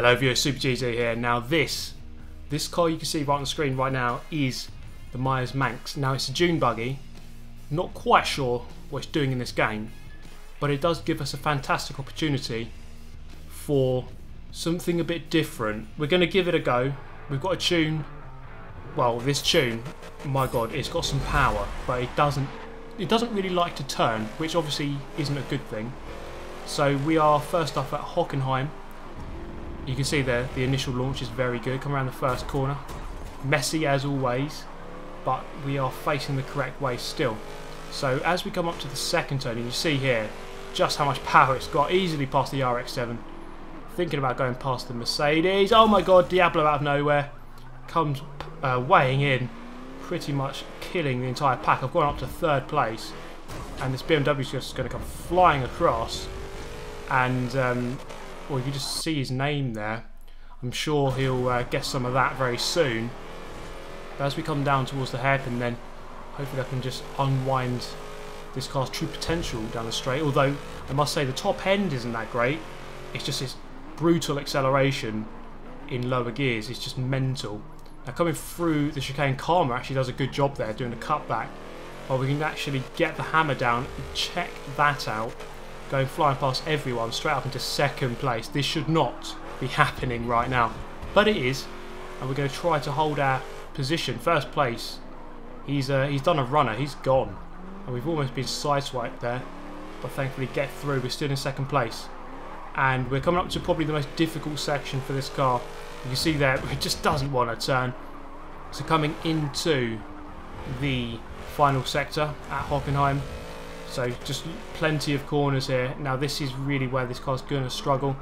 Hello viewers, Super GT here. Now this car you can see right on the screen right now is the Meyers Manx. Now it's a dune buggy, not quite sure what it's doing in this game, but it does give us a fantastic opportunity for something a bit different. We're going to give it a go. We've got a tune, well this tune, my god, it's got some power, but it doesn't really like to turn, which obviously isn't a good thing. So we are first off at Hockenheim. You can see there the initial launch is very good. Come around the first corner, messy as always, but we are facing the correct way still. So as we come up to the second turn, you see here just how much power it's got, easily past the RX-7. Thinking about going past the Mercedes. Oh my god, Diablo out of nowhere comes weighing in, pretty much killing the entire pack. I've gone up to third place, and this BMW is just going to come flying across, and well, you can just see his name there. I'm sure he'll get some of that very soon. But as we come down towards the hairpin, then hopefully I can just unwind this car's true potential down the straight. Although I must say the top end isn't that great. It's just this brutal acceleration in lower gears. It's just mental. Now coming through the chicane, Karma actually does a good job there doing a cutback. Well, we can actually get the hammer down and check that out. Going flying past everyone straight up into second place. This should not be happening right now, but it is, and we're going to try to hold our position. First place, he's done a runner, he's gone, and we've almost been sideswiped there, but thankfully get through. We're still in second place, and we're coming up to probably the most difficult section for this car. You can see there it just doesn't want to turn. So coming into the final sector at Hockenheim. So just plenty of corners here. Now this is really where this car's going to struggle.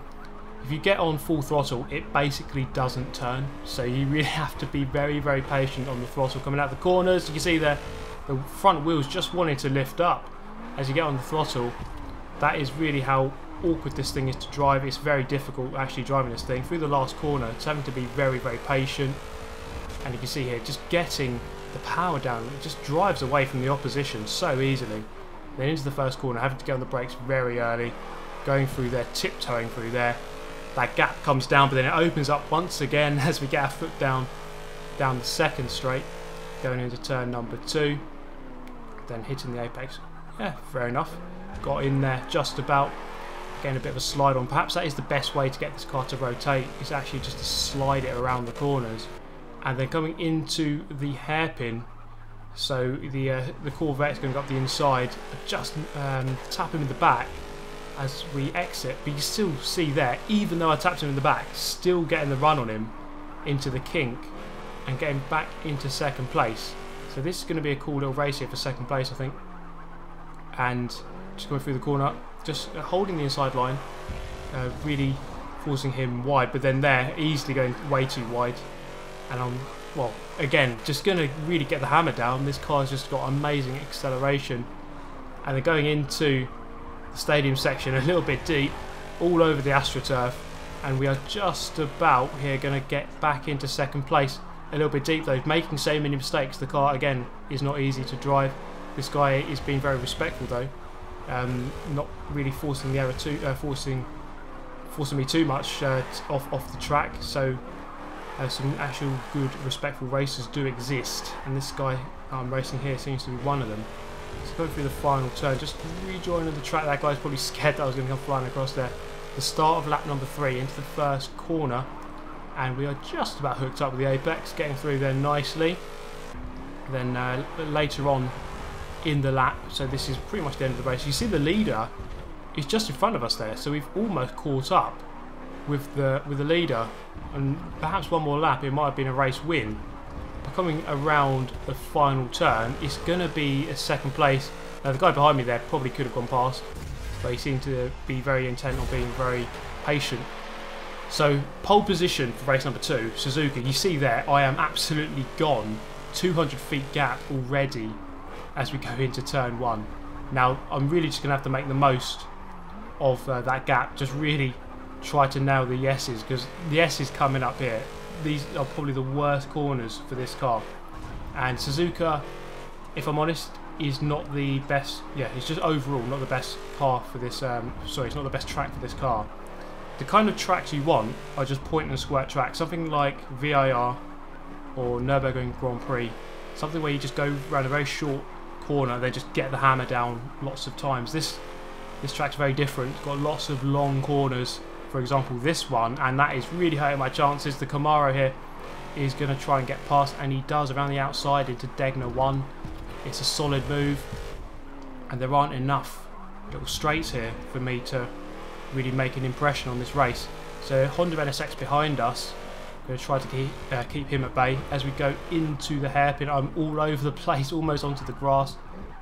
If you get on full throttle, it basically doesn't turn. So you really have to be very, very patient on the throttle coming out the corners. You can see there the front wheels just wanting to lift up as you get on the throttle. That is really how awkward this thing is to drive. It's very difficult actually driving this thing through the last corner. It's having to be very, very patient. And you can see here, just getting the power down, it just drives away from the opposition so easily. Then into the first corner, having to get on the brakes very early, going through there, tiptoeing through there. That gap comes down, but then it opens up once again as we get our foot down the second straight, going into turn number 2, then hitting the apex. Yeah, fair enough. Got in there just about, getting a bit of a slide on. Perhaps that is the best way to get this car to rotate, is actually just to slide it around the corners. And then coming into the hairpin, so the Corvette's going to go up the inside, just tap him in the back as we exit. But you still see there, even though I tapped him in the back, still getting the run on him into the kink and getting back into second place. So this is going to be a cool little race here for second place, I think. And just going through the corner, just holding the inside line, really forcing him wide, but then there, easily going way too wide. And I'm, well, again, just going to really get the hammer down. This car's just got amazing acceleration. And they're going into the stadium section a little bit deep, all over the AstroTurf. And we are just about here going to get back into second place. A little bit deep though, making so many mistakes. The car, again, is not easy to drive. This guy is being very respectful though. Not really forcing the error too, forcing me too much off the track. So some actual good respectful racers do exist, and this guy I'm racing here seems to be one of them. Let's go through the final turn, just rejoining the track. That guy's probably scared that I was going to come flying across there. The start of lap number 3 into the first corner, and we are just about hooked up with the apex, getting through there nicely. Then later on in the lap, so this is pretty much the end of the race, you see the leader is just in front of us there, so we've almost caught up with the leader, and perhaps one more lap it might have been a race win. But coming around the final turn, it's going to be a second place. Now the guy behind me there probably could have gone past, but he seemed to be very intent on being very patient. So pole position for race number 2, Suzuka. You see there, I am absolutely gone. 200 feet gap already as we go into turn 1. Now I'm really just going to have to make the most of that gap, just really try to nail the S's, because the S's coming up here, these are probably the worst corners for this car. And Suzuka, if I'm honest, is not the best. Yeah, it's just overall not the best car for this. Sorry, it's not the best track for this car. the kind of tracks you want are just point and squirt tracks, something like VIR or Nervo Green Grand Prix, something where you just go around a very short corner and then just get the hammer down lots of times. This track's very different. It's got lots of long corners, for example this one, and that is really hurting my chances. The Camaro here is going to try and get past, and he does around the outside into Degner 1. It's a solid move, and there aren't enough little straights here for me to really make an impression on this race. So Honda NSX behind us, going to try to keep him at bay. As we go into the hairpin, I'm all over the place, almost onto the grass,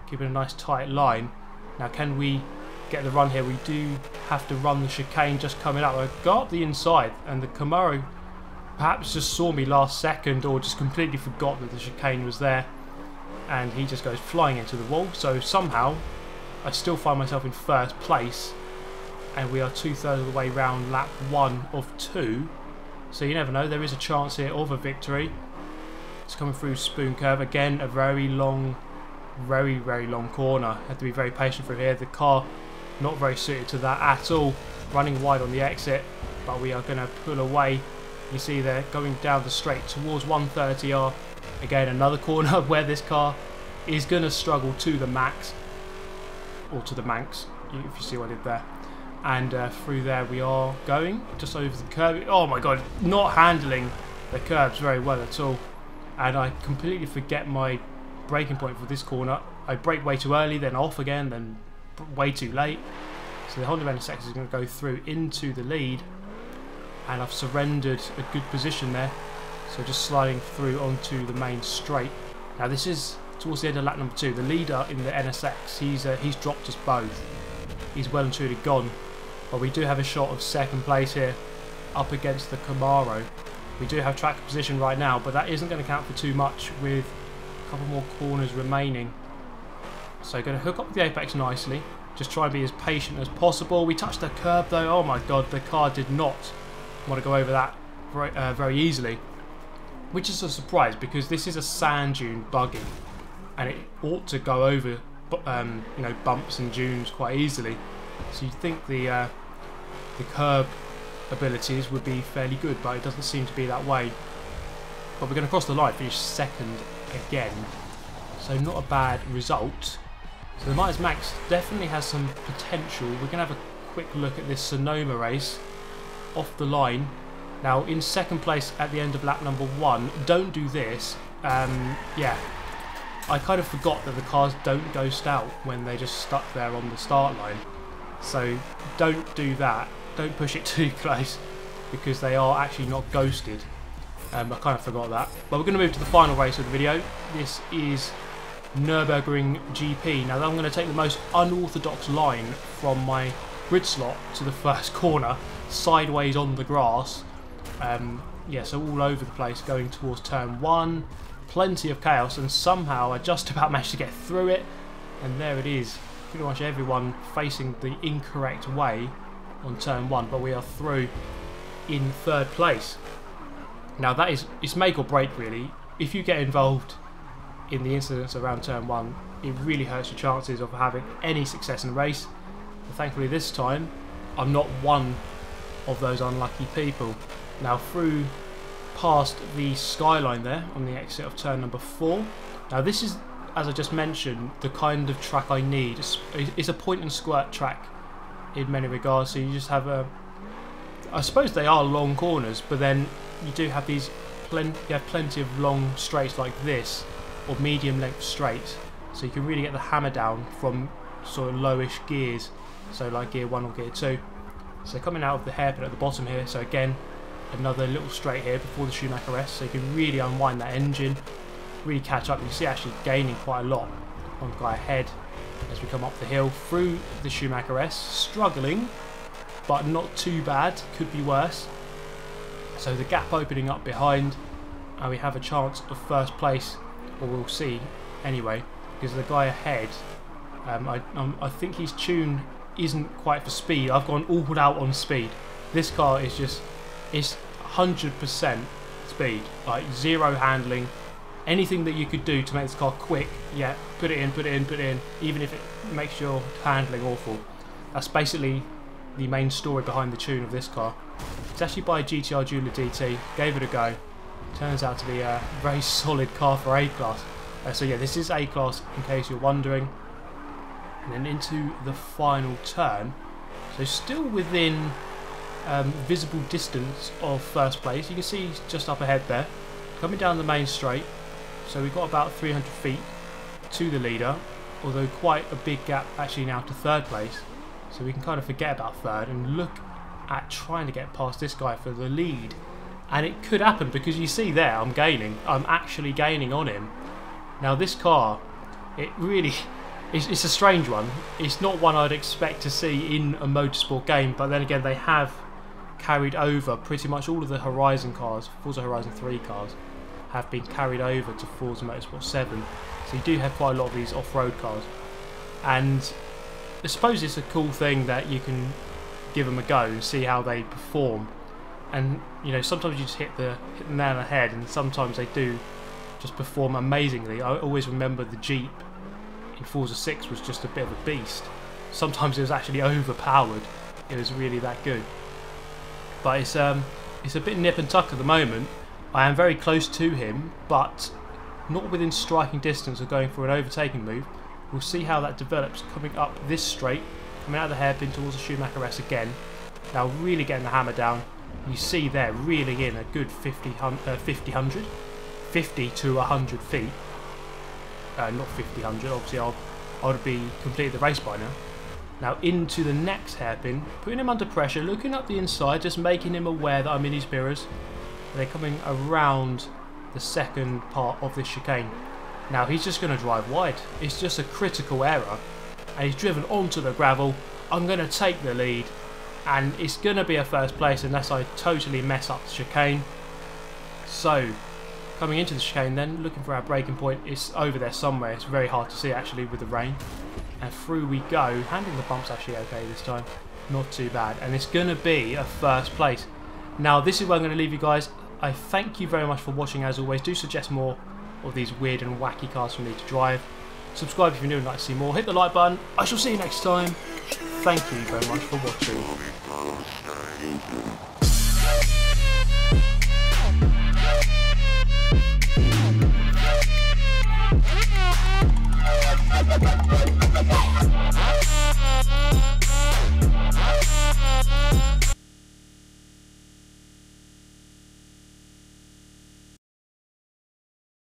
keeping a nice tight line. Now can we get the run here? We do have to run the chicane just coming up. I got up the inside, and the Camaro perhaps just saw me last second, or just completely forgot that the chicane was there, and he just goes flying into the wall. So somehow I still find myself in first place, and we are 2/3 of the way round lap 1 of 2. So you never know, there is a chance here of a victory. It's coming through Spoon Curve again, a very long, very long corner. Have to be very patient through here. The car not very suited to that at all, running wide on the exit, but we are going to pull away. You see they're going down the straight towards 130R. Again, another corner where this car is going to struggle to the max, or to the Manx, if you see what I did there. And through there we are going, just over the curb. Oh my god, not handling the curbs very well at all. And I completely forget my braking point for this corner. I brake way too early, then off again, then way too late. So the Honda NSX is going to go through into the lead, and I've surrendered a good position there. So just sliding through onto the main straight. Now this is towards the end of lap number 2. The leader in the NSX, he's dropped us both. He's well and truly gone. But we do have a shot of second place here up against the Camaro. We do have track position right now, but that isn't going to count for too much with a couple more corners remaining. So going to hook up the apex nicely, just try and be as patient as possible. We touched the curb though. Oh my god, the car did not want to go over that very easily, which is a surprise because this is a sand dune buggy and it ought to go over you know, bumps and dunes quite easily. So you'd think the curb abilities would be fairly good, but it doesn't seem to be that way. But we're going to cross the line, finish second again, so not a bad result. So the Meyers Manx definitely has some potential. We're going to have a quick look at this Sonoma race off the line. Now in second place at the end of lap number 1, don't do this. Yeah, I kind of forgot that the cars don't ghost out when they're just stuck there on the start line. So don't do that. Don't push it too close because they are actually not ghosted. I kind of forgot that. But we're going to move to the final race of the video. This is Nervo Green Gp. Now I'm going to take the most unorthodox line from my grid slot to the first corner, sideways on the grass. Yeah, so all over the place going towards turn 1. Plenty of chaos, and somehow I just about managed to get through it, and there it is. Pretty much everyone facing the incorrect way on turn 1, but we are through in third place. Now that is, it's make or break really. If you get involved in the incidents around turn 1, it really hurts your chances of having any success in the race. But thankfully this time I'm not one of those unlucky people. Now through past the skyline there on the exit of turn number 4. Now this is, as I just mentioned, the kind of track I need. It's a point and squirt track in many regards, so you just have a, I suppose they are long corners, but then you do have these you have plenty of long straights like this, or medium length straights, so you can really get the hammer down from sort of lowish gears, so like gear 1 or gear 2. So coming out of the hairpin at the bottom here, so again another little straight here before the Schumacher S, so you can really unwind that engine, really catch up. You see actually gaining quite a lot on the guy ahead as we come up the hill through the Schumacher S, struggling but not too bad, could be worse. So the gap opening up behind, and we have a chance of first place, or we'll see anyway, because the guy ahead, I think his tune isn't quite for speed. I've gone all out on speed. This car is just, it's 100% speed, like zero handling. Anything that you could do to make this car quick, yeah, put it in, even if it makes your handling awful. That's basically the main story behind the tune of this car. It's actually by GTR JuularDT. Gave it a go. Turns out to be a very solid car for A-Class. So yeah, this is A-Class in case you're wondering. And then into the final turn. So still within visible distance of first place. You can see he's just up ahead there. Coming down the main straight. So we've got about 300 feet to the leader. Although quite a big gap actually now to third place. So we can kind of forget about third and look at trying to get past this guy for the lead. And it could happen because you see there I'm gaining. I'm actually gaining on him. Now this car, it really... It's a strange one. It's not one I'd expect to see in a motorsport game, but then again they have carried over pretty much all of the Horizon cars, Forza Horizon 3 cars, have been carried over to Forza Motorsport 7. So you do have quite a lot of these off-road cars. And I suppose it's a cool thing that you can give them a go and see how they perform. And you know, sometimes you just hit the nail on the head, and sometimes they do just perform amazingly. I always remember the Jeep in Forza 6 was just a bit of a beast. Sometimes it was actually overpowered. It was really that good. But it's a bit nip and tuck at the moment. I am very close to him, but not within striking distance of going for an overtaking move. We'll see how that develops coming up this straight, coming out of the hairpin towards the Schumacher S again. Now really getting the hammer down. You see there, reeling in a good 50 to 100 feet. Not 50, 100, obviously I would be completed the race by now. Now into the next hairpin, putting him under pressure, looking up the inside, just making him aware that I'm in his mirrors. And they're coming around the second part of this chicane. Now he's just going to drive wide. It's just a critical error. And he's driven onto the gravel. I'm going to take the lead. And it's going to be a first place unless I totally mess up the chicane. So... coming into the chicane then, looking for our braking point. It's over there somewhere. It's very hard to see actually with the rain. And through we go. Handling the bumps actually okay this time. Not too bad. And it's going to be a first place. Now this is where I'm going to leave you guys. I thank you very much for watching as always. Do suggest more of these weird and wacky cars for me to drive. Subscribe if you're new and like to see more. Hit the like button. I shall see you next time. Thank you very much for watching.